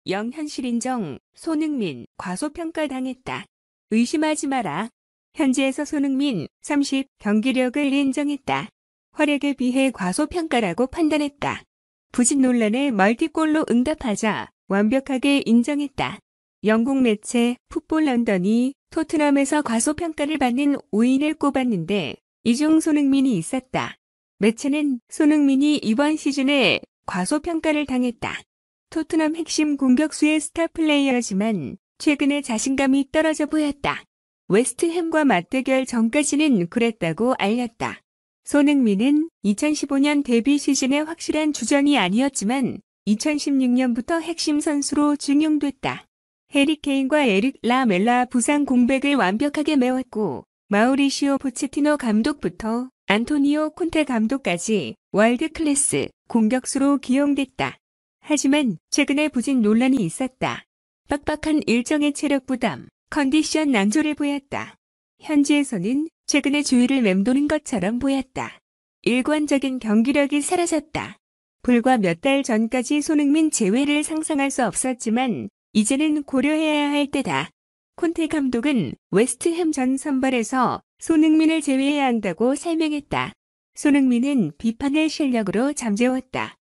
영 현실 인정. 손흥민 과소평가당했다. 의심하지 마라. 현지에서 손흥민 30 경기력을 인정했다. 활약에 비해 과소평가라고 판단했다. 부진 논란에 멀티골로 응답하자 완벽하게 인정했다. 영국 매체 풋볼 런던이 토트넘에서 과소평가를 받는 5인을 꼽았는데 이 중 손흥민이 있었다. 매체는 손흥민이 이번 시즌에 과소평가를 당했다. 토트넘 핵심 공격수의 스타 플레이어지만 최근에 자신감이 떨어져 보였다. 웨스트햄과 맞대결 전까지는 그랬다고 알렸다. 손흥민은 2015년 데뷔 시즌의 확실한 주전이 아니었지만 2016년부터 핵심 선수로 중용됐다. 해리 케인과 에릭 라멜라 부상 공백을 완벽하게 메웠고 마우리시오 포체티노 감독부터 안토니오 콘테 감독까지 월드 클래스 공격수로 기용됐다. 하지만 최근에 부진 논란이 있었다. 빡빡한 일정의 체력 부담, 컨디션 난조를 보였다. 현지에서는 최근에 주위를 맴도는 것처럼 보였다. 일관적인 경기력이 사라졌다. 불과 몇 달 전까지 손흥민 제외를 상상할 수 없었지만 이제는 고려해야 할 때다. 콘테 감독은 웨스트햄 전 선발에서 손흥민을 제외해야 한다고 설명했다. 손흥민은 비판의 실력으로 잠재웠다.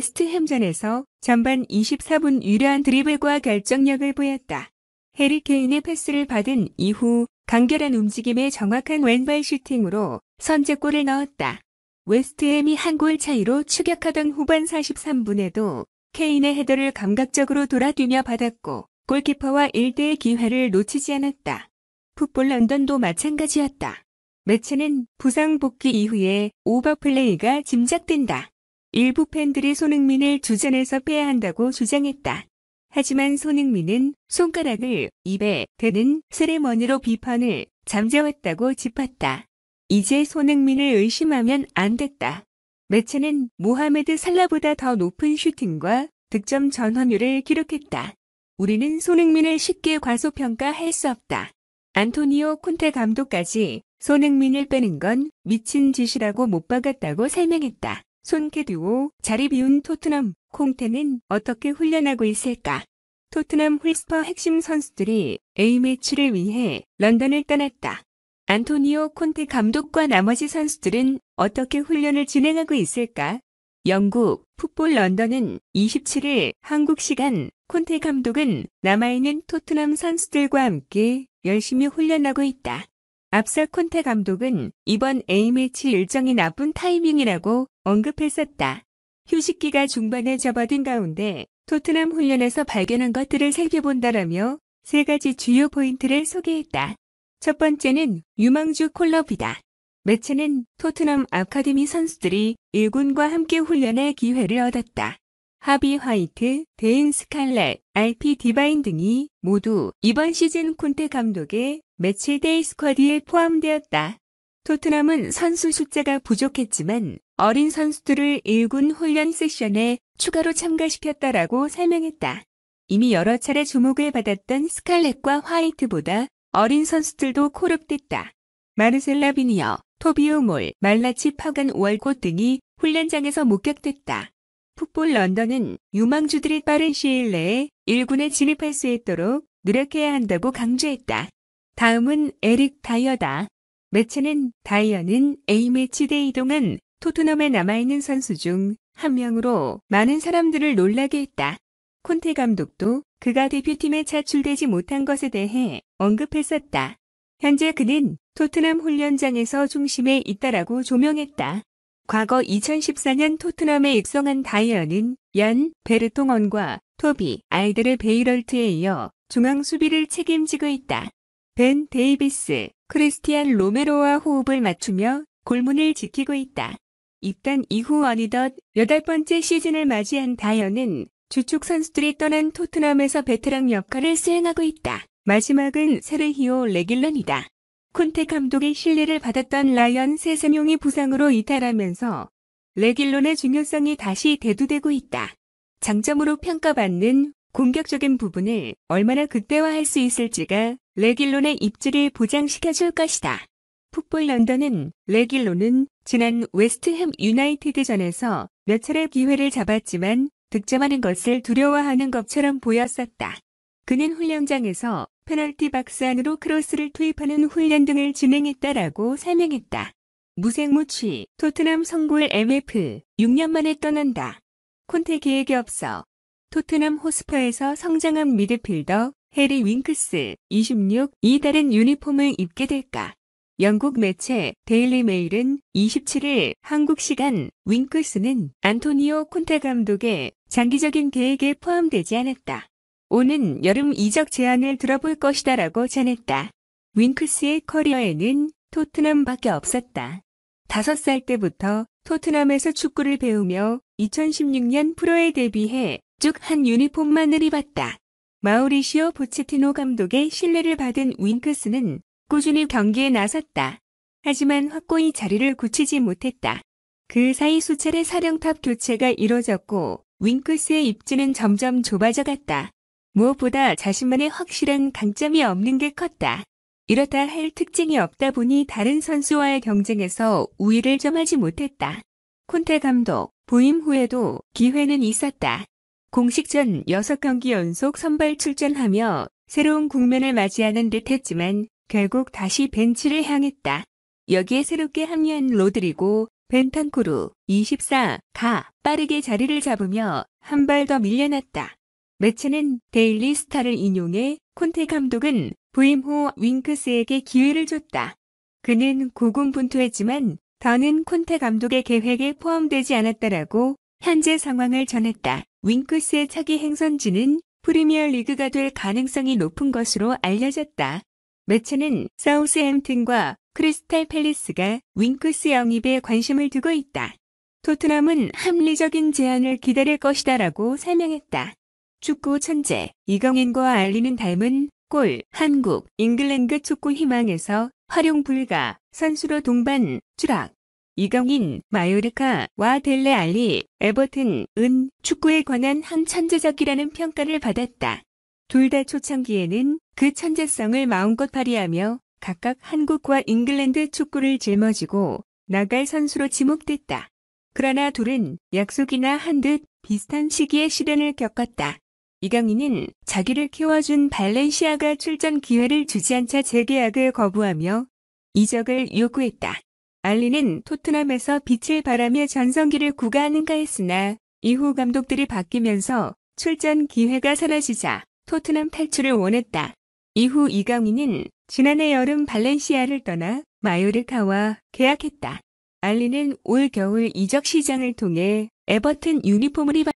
웨스트햄전에서 전반 24분 유려한 드리블과 결정력을 보였다. 해리 케인의 패스를 받은 이후 간결한 움직임에 정확한 왼발 슈팅으로 선제골을 넣었다. 웨스트햄이 한 골 차이로 추격하던 후반 43분에도 케인의 헤더를 감각적으로 돌아뛰며 받았고 골키퍼와 1대의 기회를 놓치지 않았다. 풋볼 런던도 마찬가지였다. 매체는 부상 복귀 이후에 오버플레이가 짐작된다. 일부 팬들이 손흥민을 주전에서 빼야 한다고 주장했다. 하지만 손흥민은 손가락을 입에 대는 세레머니로 비판을 잠재웠다고 짚었다. 이제 손흥민을 의심하면 안 됐다. 매체는 모하메드 살라보다 더 높은 슈팅과 득점 전환율을 기록했다. 우리는 손흥민을 쉽게 과소평가할 수 없다. 안토니오 콘테 감독까지 손흥민을 빼는 건 미친 짓이라고 못 박았다고 설명했다. 손케 듀오 자리 비운 토트넘 콩테는 어떻게 훈련하고 있을까? 토트넘 휘스퍼 핵심 선수들이 A매치를 위해 런던을 떠났다. 안토니오 콘테 감독과 나머지 선수들은 어떻게 훈련을 진행하고 있을까? 영국 풋볼 런던은 27일 한국 시간 콘테 감독은 남아있는 토트넘 선수들과 함께 열심히 훈련하고 있다. 앞서 콘테 감독은 이번 A매치 일정이 나쁜 타이밍이라고 언급했었다. 휴식기가 중반에 접어든 가운데 토트넘 훈련에서 발견한 것들을 살펴본다라며 세 가지 주요 포인트를 소개했다. 첫 번째는 유망주 콜업이다. 매체는 토트넘 아카데미 선수들이 1군과 함께 훈련할 기회를 얻었다. 하비 화이트, 데인 스칼렛, RP 디바인 등이 모두 이번 시즌 콘테 감독의 매치데이 스쿼드에 포함되었다. 토트넘은 선수 숫자가 부족했지만 어린 선수들을 1군 훈련 세션에 추가로 참가시켰다라고 설명했다. 이미 여러 차례 주목을 받았던 스칼렛과 화이트보다 어린 선수들도 콜업됐다. 마르셀 라비니어, 토비오 몰, 말라치 파간 월콧 등이 훈련장에서 목격됐다. 풋볼 런던은 유망주들이 빠른 시일 내에 1군에 진입할 수 있도록 노력해야 한다고 강조했다. 다음은 에릭 다이어다. 매체는 다이어는 A매치데이 동안 토트넘에 남아있는 선수 중 한 명으로 많은 사람들을 놀라게 했다. 콘테 감독도 그가 대표팀에 차출되지 못한 것에 대해 언급했었다. 현재 그는 토트넘 훈련장에서 중심에 있다라고 조명했다. 과거 2014년 토트넘에 입성한 다이어는 얀 베르통언과 토비 알데르 베이럴트에 이어 중앙 수비를 책임지고 있다. 벤 데이비스, 크리스티안 로메로와 호흡을 맞추며 골문을 지키고 있다. 입단 이후 어느덧 8번째 시즌을 맞이한 다이어는 주축 선수들이 떠난 토트넘에서 베테랑 역할을 수행하고 있다. 마지막은 세르히오 레길런이다. 콘테 감독의 신뢰를 받았던 라이언 세세뇽이 부상으로 이탈하면서 레길론의 중요성이 다시 대두되고 있다. 장점으로 평가받는 공격적인 부분을 얼마나 극대화할 수 있을지가 레길론의 입지를 보장시켜줄 것이다. 풋볼 런던은 레길론은 지난 웨스트햄 유나이티드전에서 몇 차례 기회를 잡았지만 득점하는 것을 두려워하는 것처럼 보였었다. 그는 훈련장에서 페널티 박스 안으로 크로스를 투입하는 훈련 등을 진행했다라고 설명했다. 무색무취, 토트넘 선골 MF, 6년 만에 떠난다. 콘테 계획이 없어. 토트넘 호스퍼에서 성장한 미드필더 해리 윙크스, 26, 이 다른 유니폼을 입게 될까? 영국 매체 데일리 메일은 27일 한국 시간 윙크스는 안토니오 콘테 감독의 장기적인 계획에 포함되지 않았다. 오는 여름 이적 제안을 들어볼 것이다라고 전했다. 윙크스의 커리어에는 토트넘밖에 없었다. 5살 때부터 토트넘에서 축구를 배우며 2016년 프로에 데뷔해 쭉 한 유니폼만을 입었다. 마우리시오 포체티노 감독의 신뢰를 받은 윙크스는 꾸준히 경기에 나섰다. 하지만 확고히 자리를 굳히지 못했다. 그 사이 수차례 사령탑 교체가 이뤄졌고 윙크스의 입지는 점점 좁아져 갔다. 무엇보다 자신만의 확실한 강점이 없는 게 컸다. 이렇다 할 특징이 없다 보니 다른 선수와의 경쟁에서 우위를 점하지 못했다. 콘테 감독 부임 후에도 기회는 있었다. 공식전 6경기 연속 선발 출전하며 새로운 국면을 맞이하는 듯 했지만 결국 다시 벤치를 향했다. 여기에 새롭게 합류한 로드리고 벤탄쿠르 24가 빠르게 자리를 잡으며 한 발 더 밀려났다. 매체는 데일리 스타를 인용해 콘테 감독은 부임 후 윙크스에게 기회를 줬다. 그는 고군분투했지만 더는 콘테 감독의 계획에 포함되지 않았다라고 현재 상황을 전했다. 윙크스의 차기 행선지는 프리미어리그가 될 가능성이 높은 것으로 알려졌다. 매체는 사우스햄튼과 크리스탈 팰리스가 윙크스 영입에 관심을 두고 있다. 토트넘은 합리적인 제안을 기다릴 것이다라고 설명했다. 축구 천재 이강인과 알리는 닮은 골 한국 잉글랜드 축구 희망에서 활용 불가 선수로 동반 추락. 이강인 마요르카와 델레 알리 에버튼은 축구에 관한 한 천재적이라는 평가를 받았다. 둘 다 초창기에는 그 천재성을 마음껏 발휘하며 각각 한국과 잉글랜드 축구를 짊어지고 나갈 선수로 지목됐다. 그러나 둘은 약속이나 한 듯 비슷한 시기에 시련을 겪었다. 이강인은 자기를 키워준 발렌시아가 출전 기회를 주지 않자 재계약을 거부하며 이적을 요구했다. 알리는 토트넘에서 빛을 발하며 전성기를 구가하는가 했으나 이후 감독들이 바뀌면서 출전 기회가 사라지자 토트넘 탈출을 원했다. 이후 이강인은 지난해 여름 발렌시아를 떠나 마요르카와 계약했다. 알리는 올 겨울 이적 시장을 통해 에버튼 유니폼을 입었다.